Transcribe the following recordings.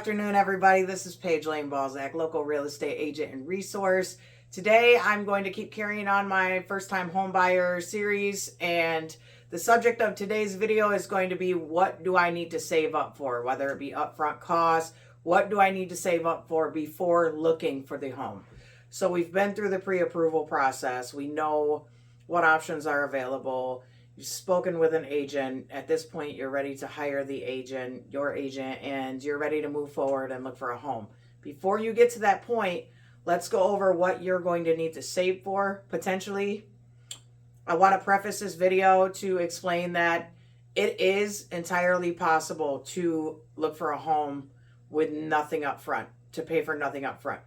afternoon, everybody. This is Paige Lane Balzac, local real estate agent and resource. Today, I'm going to keep carrying on my first-time home buyer series, and the subject of today's video is going to be what do I need to save up for, whether it be upfront costs, what do I need to save up for before looking for the home. So we've been through the pre-approval process. We know what options are available. You've spoken with an agent. At this point, you're ready to hire the agent, your agent, and you're ready to move forward and look for a home. Before you get to that point, let's go over what you're going to need to save for, potentially. I want to preface this video to explain that it is entirely possible to look for a home with nothing up front, to pay for nothing up front.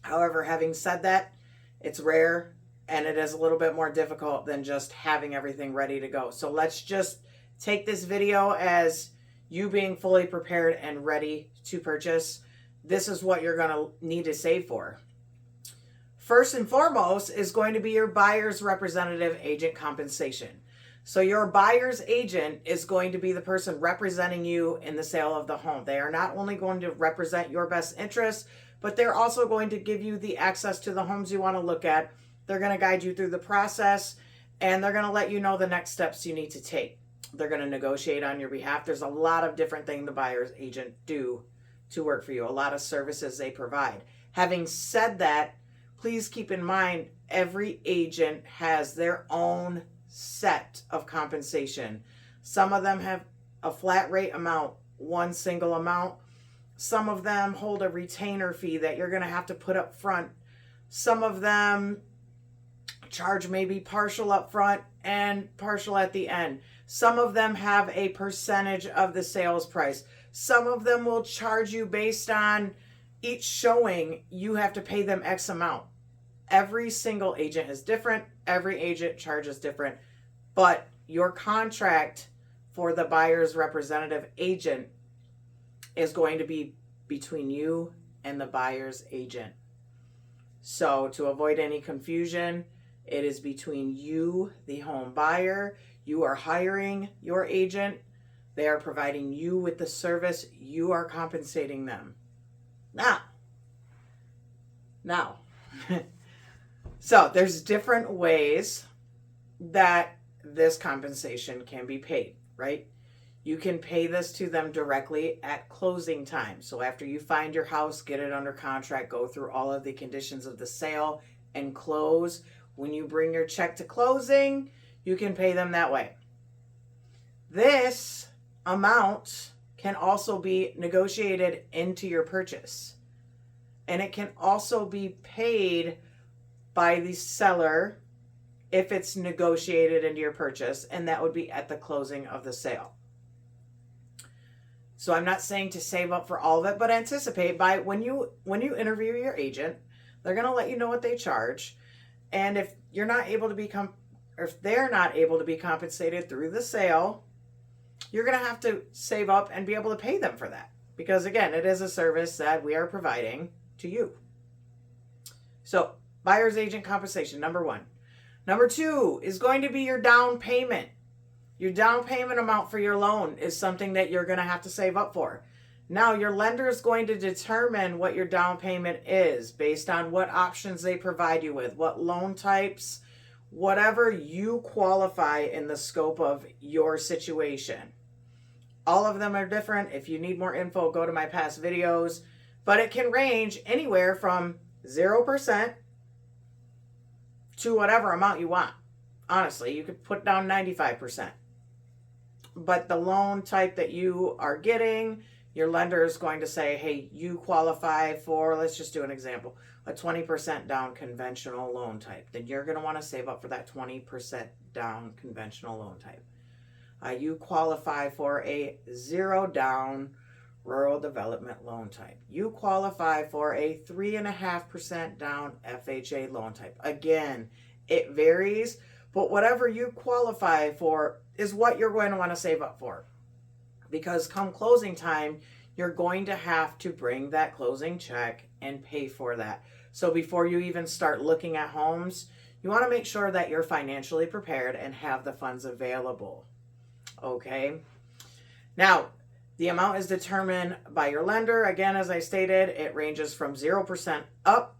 However, having said that, it's rare. And it is a little bit more difficult than just having everything ready to go. So let's just take this video as you being fully prepared and ready to purchase. This is what you're going to need to save for. First and foremost is going to be your buyer's representative agent compensation. So your buyer's agent is going to be the person representing you in the sale of the home. They are not only going to represent your best interests, but they're also going to give you the access to the homes you want to look at. They're going to guide you through the process, and they're going to let you know the next steps you need to take. They're going to negotiate on your behalf. There's a lot of different things the buyer's agent do to work for you, a lot of services they provide. Having said that, please keep in mind every agent has their own set of compensation. Some of them have a flat rate amount, one single amount. Some of them hold a retainer fee that you're going to have to put up front. Some of them charge maybe partial up front and partial at the end. Some of them have a percentage of the sales price. Some of them will charge you based on each showing. You have to pay them X amount. Every single agent is different. Every agent charges different. But your contract for the buyer's representative agent is going to be between you and the buyer's agent. So to avoid any confusion, it is between you, the home buyer. You are hiring your agent. They are providing you with the service. You are compensating them. Now. So there's different ways that this compensation can be paid, right? You can pay this to them directly at closing time. So after you find your house, get it under contract, go through all of the conditions of the sale and close. When you bring your check to closing, you can pay them that way. This amount can also be negotiated into your purchase. And it can also be paid by the seller if it's negotiated into your purchase, and that would be at the closing of the sale. So I'm not saying to save up for all of it, but anticipate by when you interview your agent, they're going to let you know what they charge. And if you're not able to if they're not able to be compensated through the sale, you're going to have to save up and be able to pay them for that. Because again, it is a service that we are providing to you. So buyer's agent compensation, number one. Number two is going to be your down payment. Your down payment amount for your loan is something that you're going to have to save up for. Now, your lender is going to determine what your down payment is based on what options they provide you with, what loan types, whatever you qualify in the scope of your situation. All of them are different. If you need more info, go to my past videos. But it can range anywhere from 0% to whatever amount you want. Honestly, you could put down 95%. But the loan type that you are getting, your lender is going to say, hey, you qualify for, let's just do an example, a 20% down conventional loan type. Then you're going to want to save up for that 20% down conventional loan type. You qualify for a 0 down rural development loan type. You qualify for a 3.5% down FHA loan type. Again, it varies, but whatever you qualify for is what you're going to want to save up for. Because come closing time, you're going to have to bring that closing check and pay for that. So before you even start looking at homes, you want to make sure that you're financially prepared and have the funds available. Okay? Now, The amount is determined by your lender. Again, as I stated, it ranges from 0% up.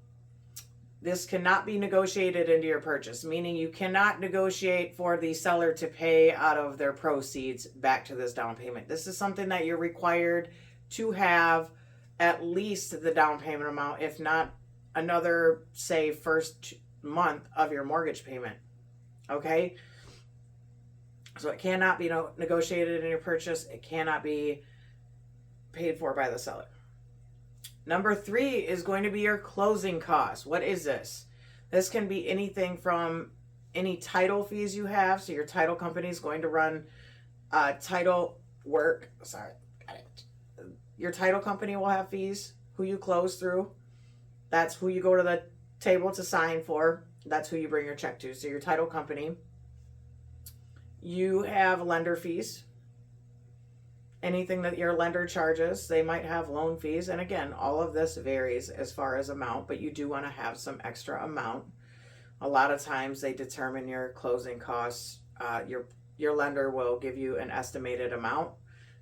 This cannot be negotiated into your purchase, meaning you cannot negotiate for the seller to pay out of their proceeds back to this down payment. This is something that you're required to have at least the down payment amount, if not another, say, first month of your mortgage payment. Okay? So it cannot be negotiated in your purchase. It cannot be paid for by the seller. Number 3 is going to be your closing costs. What is this? This can be anything from any title fees you have. So your title company is going to run title work. Sorry, got it. Your title company will have fees. Who you close through. That's who you go to the table to sign for. That's who you bring your check to. So your title company. You have lender fees. Anything that your lender charges, they might have loan fees. And again, all of this varies as far as amount, but you do want to have some extra amount. A lot of times they determine your closing costs. Your lender will give you an estimated amount.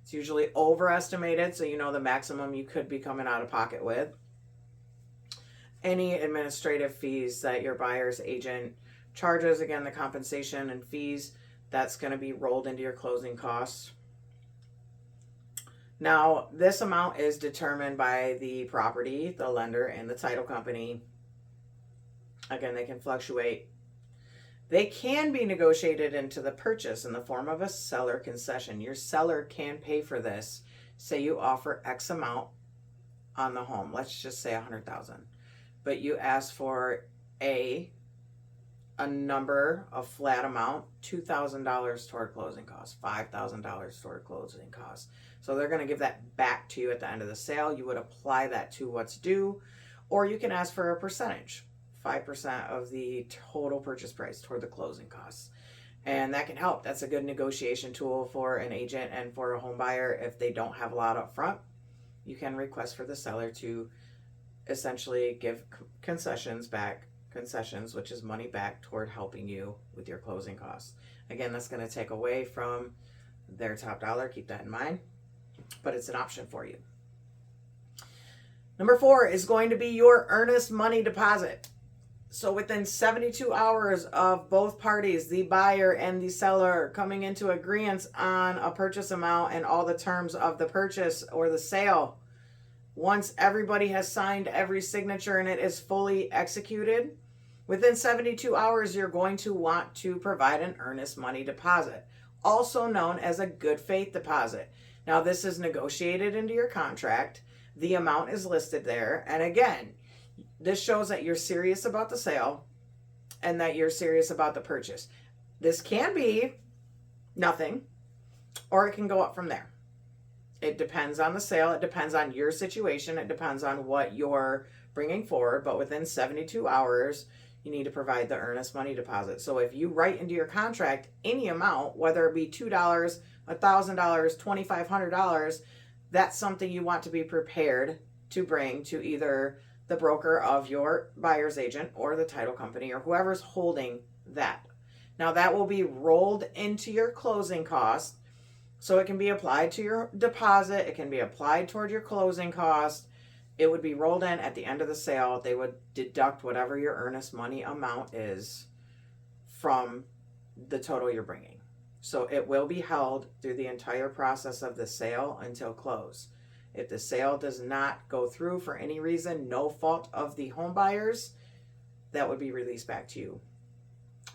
It's usually overestimated, so you know the maximum you could be coming out of pocket with. Any administrative fees that your buyer's agent charges, again, the compensation and fees, that's going to be rolled into your closing costs. Now, this amount is determined by the property, the lender, and the title company. Again, they can fluctuate. They can be negotiated into the purchase in the form of a seller concession. Your seller can pay for this. Say you offer X amount on the home. Let's just say $100,000. But you ask for a number, a flat amount, $2,000 toward closing costs, $5,000 toward closing costs. So they're going to give that back to you at the end of the sale. You would apply that to what's due, or you can ask for a percentage, 5% of the total purchase price toward the closing costs. And that can help. That's a good negotiation tool for an agent and for a home buyer. If they don't have a lot up front, you can request for the seller to essentially give concessions, which is money back toward helping you with your closing costs. Again, that's going to take away from their top dollar. Keep that in mind, but it's an option for you. Number 4 is going to be your earnest money deposit. So within 72 hours of both parties, the buyer and the seller, coming into agreement on a purchase amount and all the terms of the purchase or the sale, once everybody has signed every signature and it is fully executed, within 72 hours, you're going to want to provide an earnest money deposit, also known as a good faith deposit. Now, this is negotiated into your contract. The amount is listed there. And again, this shows that you're serious about the sale and that you're serious about the purchase. This can be nothing, or it can go up from there. It depends on the sale. It depends on your situation. It depends on what you're bringing forward. But within 72 hours, you need to provide the earnest money deposit. So if you write into your contract any amount, whether it be $2, $1,000, $2,500, that's something you want to be prepared to bring to either the broker of your buyer's agent or the title company or whoever's holding that. Now that will be rolled into your closing cost. So it can be applied to your deposit. It can be applied toward your closing cost. It would be rolled in at the end of the sale. They would deduct whatever your earnest money amount is from the total you're bringing. So it will be held through the entire process of the sale until close. If the sale does not go through for any reason, no fault of the home buyers, that would be released back to you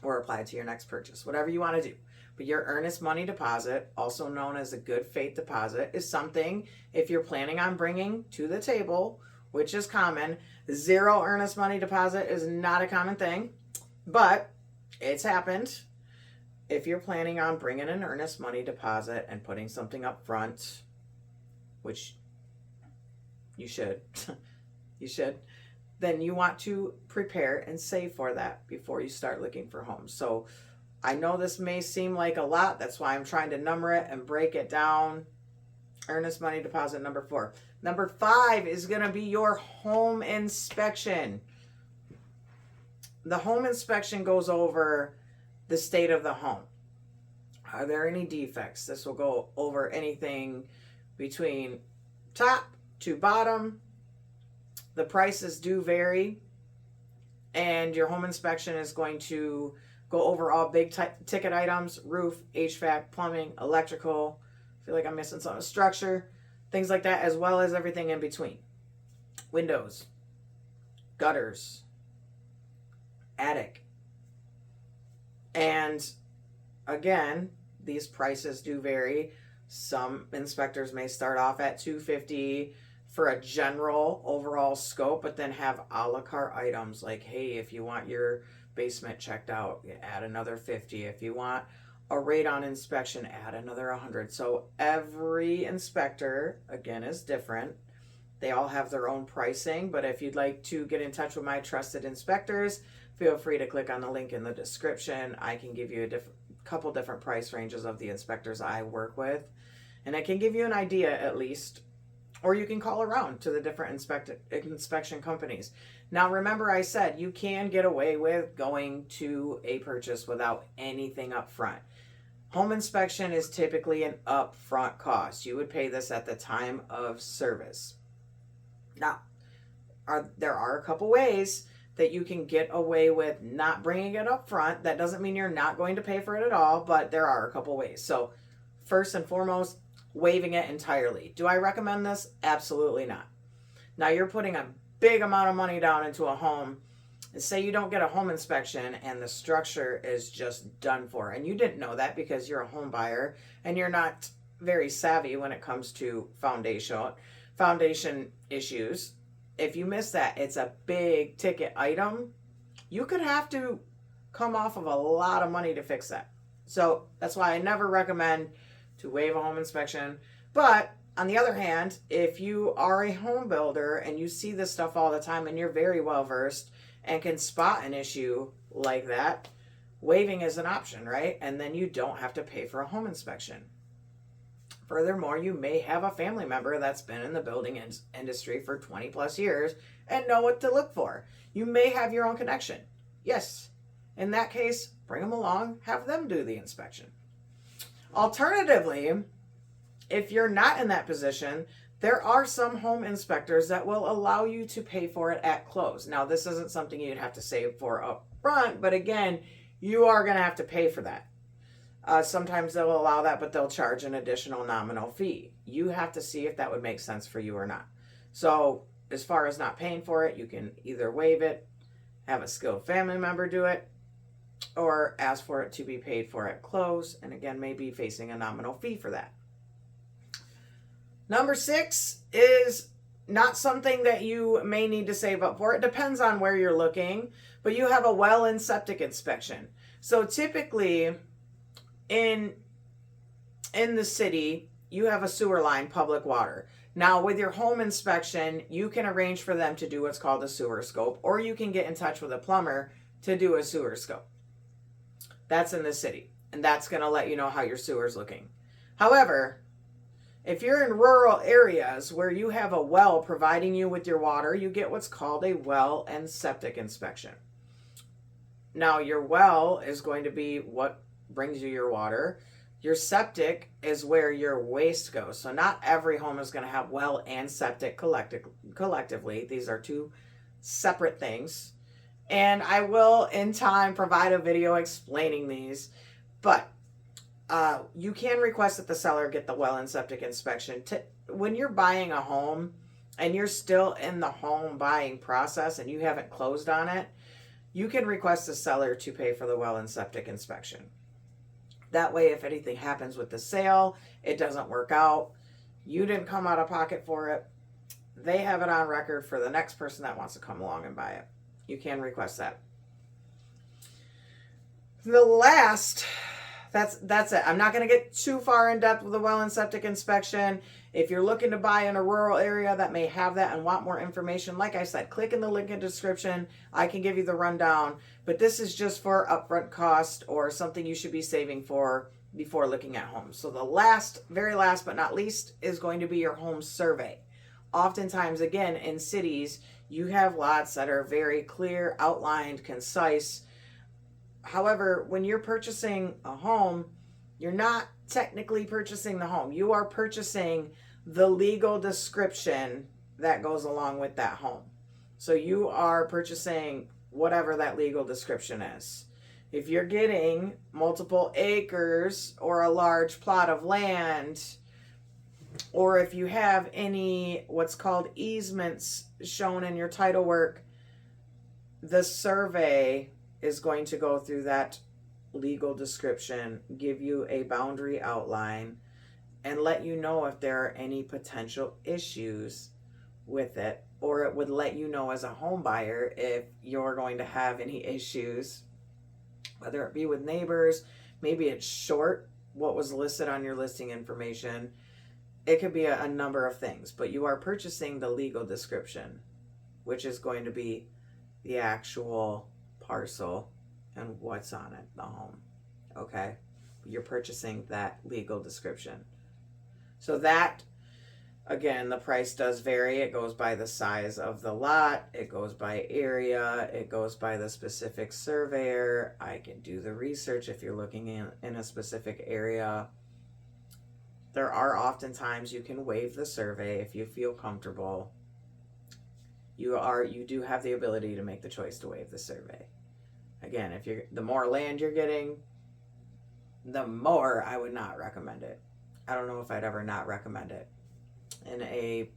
or applied to your next purchase, whatever you want to do. But your earnest money deposit, also known as a good faith deposit, is something if you're planning on bringing to the table, which is common. 0 earnest money deposit is not a common thing, but it's happened. If you're planning on bringing an earnest money deposit and putting something up front, which you should, then you want to prepare and save for that before you start looking for homes. So I know this may seem like a lot. That's why I'm trying to number it and break it down. Earnest money deposit, number 4. Number 5 is going to be your home inspection. The home inspection goes over the state of the home. Are there any defects? This will go over anything between top to bottom. The prices do vary, and your home inspection is going to go over all big ticket items: roof, HVAC, plumbing, electrical. I feel like I'm missing something. Structure, things like that, as well as everything in between. Windows, gutters, attic. And again, these prices do vary. Some inspectors may start off at $250 for a general overall scope, but then have a la carte items like, hey, if you want your basement checked out, add another $50. If you want a radon inspection, add another $100. So every inspector, again, is different. They all have their own pricing, but if you'd like to get in touch with my trusted inspectors, feel free to click on the link in the description. I can give you a couple different price ranges of the inspectors I work with, and I can give you an idea at least. Or you can call around to the different inspection companies. Now, remember I said you can get away with going to a purchase without anything up front. Home inspection is typically an upfront cost. You would pay this at the time of service. Now, there are a couple ways that you can get away with not bringing it up front. That doesn't mean you're not going to pay for it at all, but there are a couple ways. So first and foremost, waiving it entirely. Do I recommend this? Absolutely not. Now you're putting a big amount of money down into a home, and say you don't get a home inspection and the structure is just done for, and you didn't know that because you're a home buyer and you're not very savvy when it comes to foundation issues. If you miss that, it's a big ticket item. You could have to come off of a lot of money to fix that. So that's why I never recommend to waive a home inspection. But on the other hand, if you are a home builder and you see this stuff all the time and you're very well versed and can spot an issue like that, waiving is an option, right? And then you don't have to pay for a home inspection. Furthermore, you may have a family member that's been in the building industry for 20 plus years and know what to look for. You may have your own connection. Yes, in that case, bring them along, have them do the inspection. Alternatively, if you're not in that position, there are some home inspectors that will allow you to pay for it at close. Now, this isn't something you'd have to save for up front, but again, you are going to have to pay for that. Sometimes they'll allow that, but they'll charge an additional nominal fee. You have to see if that would make sense for you or not. So as far as not paying for it, you can either waive it, have a skilled family member do it, or ask for it to be paid for at close, and again, maybe facing a nominal fee for that. Number 6 is not something that you may need to save up for. It depends on where you're looking, but you have a well and septic inspection. So typically in the city, you have a sewer line, public water. Now with your home inspection, you can arrange for them to do what's called a sewer scope, or you can get in touch with a plumber to do a sewer scope. That's in the city, and that's going to let you know how your sewer is looking. However, if you're in rural areas where you have a well providing you with your water, you get what's called a well and septic inspection. Now, your well is going to be what brings you your water. Your septic is where your waste goes. So not every home is going to have well and septic collectively. These are two separate things. And I will, in time, provide a video explaining these. But you can request that the seller get the well and septic inspection. When you're buying a home and you're still in the home buying process and you haven't closed on it, you can request the seller to pay for the well and septic inspection. That way, if anything happens with the sale, it doesn't work out, you didn't come out of pocket for it, they have it on record for the next person that wants to come along and buy it. You can request that. The last, that's it. I'm not going to get too far in depth with the well and septic inspection. If you're looking to buy in a rural area that may have that and want more information, like I said, click in the link in the description. I can give you the rundown, but this is just for upfront cost or something you should be saving for before looking at homes. So the last, very last but not least, is going to be your home survey. Oftentimes, again, in cities, you have lots that are very clear, outlined, concise. However, when you're purchasing a home, you're not technically purchasing the home. You are purchasing the legal description that goes along with that home. So you are purchasing whatever that legal description is. If you're getting multiple acres or a large plot of land, or if you have any what's called easements shown in your title work, the survey is going to go through that legal description, give you a boundary outline, and let you know if there are any potential issues with it, or it would let you know as a home buyer if you're going to have any issues, whether it be with neighbors, maybe it's short what was listed on your listing information. It could be a number of things, but you are purchasing the legal description, which is going to be the actual parcel and what's on it, the home. Okay? You're purchasing that legal description. So that, again, the price does vary. It goes by the size of the lot. It goes by area. It goes by the specific surveyor. I can do the research if you're looking in a specific area. There are oftentimes you can waive the survey if you feel comfortable. You do have the ability to make the choice to waive the survey. Again, the more land you're getting, the more I would not recommend it. I don't know if I'd ever not recommend it. In a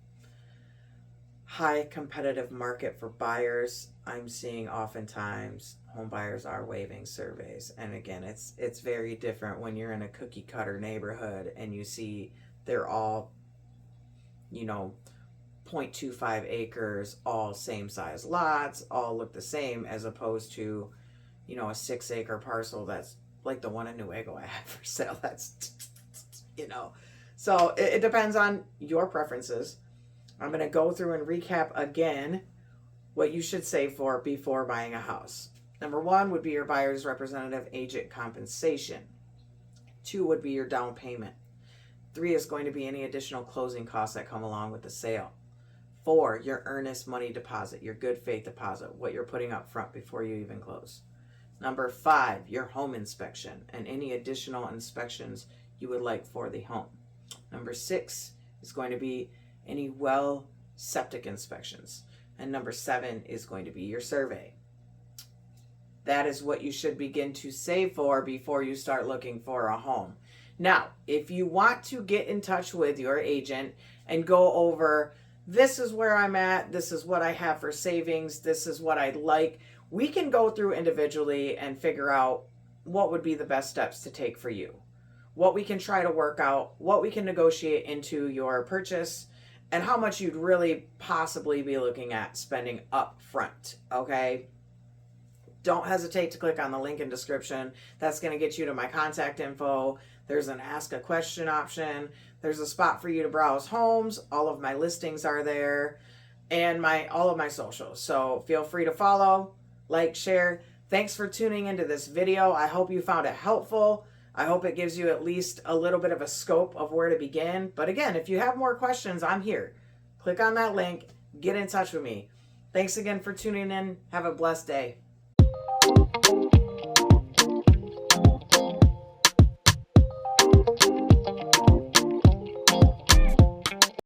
high competitive market for buyers, I'm seeing oftentimes home buyers are waiving surveys. And again, it's very different when you're in a cookie cutter neighborhood and you see they're all, 0.25 acres, all same size lots, all look the same, as opposed to, a 6-acre parcel that's like the one in Newaygo I have for sale. That's, So it depends on your preferences. I'm going to go through and recap again what you should save for before buying a house. Number 1 would be your buyer's representative agent compensation. 2 would be your down payment. 3 is going to be any additional closing costs that come along with the sale. 4, your earnest money deposit, your good faith deposit, what you're putting up front before you even close. Number 5, your home inspection and any additional inspections you would like for the home. Number 6 is going to be any well septic inspections. And number 7 is going to be your survey. That is what you should begin to save for before you start looking for a home. Now, if you want to get in touch with your agent and go over, this is where I'm at, this is what I have for savings, this is what I'd like, we can go through individually and figure out what would be the best steps to take for you, what we can try to work out, what we can negotiate into your purchase, and how much you'd really possibly be looking at spending up front, okay? Don't hesitate to click on the link in description. That's going to get you to my contact info. There's an ask a question option. There's a spot for you to browse homes. All of my listings are there, and all of my socials. So feel free to follow, like, share. Thanks for tuning into this video. I hope you found it helpful. I hope it gives you at least a little bit of a scope of where to begin. But again, if you have more questions, I'm here. Click on that link. Get in touch with me. Thanks again for tuning in. Have a blessed day.